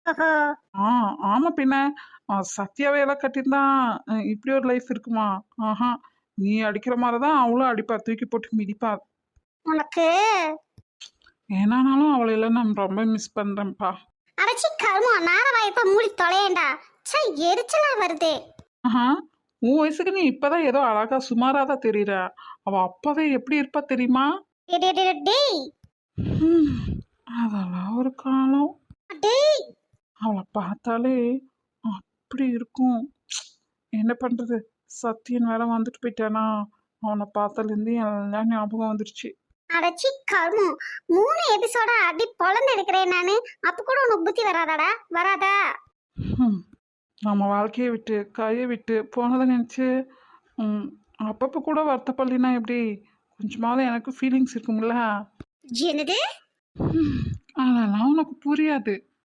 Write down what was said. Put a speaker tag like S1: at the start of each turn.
S1: ஓஹோ!
S2: ஆ ஆமா பின்ன. சத்யாவை எல்லாம் கட்டியிருந்தா இப்படி ஒரு லைஃப் இருக்குமா? ஆஹா! நீ அடிக்கிற மாரி தான் அவளும் அடிப்பா. தூக்கி போட்டு மிதிப்பா.
S1: உனக்கு
S2: ஏனானாலும் அவளையெல்லாம் நான் ரொம்ப மிஸ் பண்றேன்ப்பா.
S1: அடச்சி கருமம் நாரவாயப்ப மூடி தொலையேண்டா. ச்சே எரிச்சலா வருதே.
S2: ஆஹா! உன் வயசுக்கு நீ இப்பதான் ஏதோ அழகா சுமாரா தான் தெரியிற. அவ அப்பவே எப்படி இருப்பா தெரியுமா?
S1: டேய் டேய் டேய் டேய்.
S2: ம். அதெல்லாம் ஒரு காலம்.
S1: டேய்.
S2: அவள பார்த்தாலே அப்படி இருக்கும். என்ன பண்றது? சத்யன் வேற வந்துட்டு போயிட்டானா? அவன பார்த்ததுலேருந்து எல்லாம் ஞாபகம் வந்துருச்சு.
S1: அடச்சி கருமம். 3 எபிசோடா அடி பொளந்து எடுக்கிறேன் நானு. அப்ப கூட உனக்கு புத்தி வராதாடா? வராதா?
S2: ம். நம்ம வாழ்க்கைய விட்டு, கைய விட்டு போனத நெனச்சு, ம் அப்பப்போ கூட வருத்தப்படலைன்னா எப்படி? கொஞ்சமாவது எனக்கு ஃபீலிங்ஸ் இருக்கும்ல?
S1: என்னது?
S2: ம். அதெல்லாம் உனக்கு புரியாது.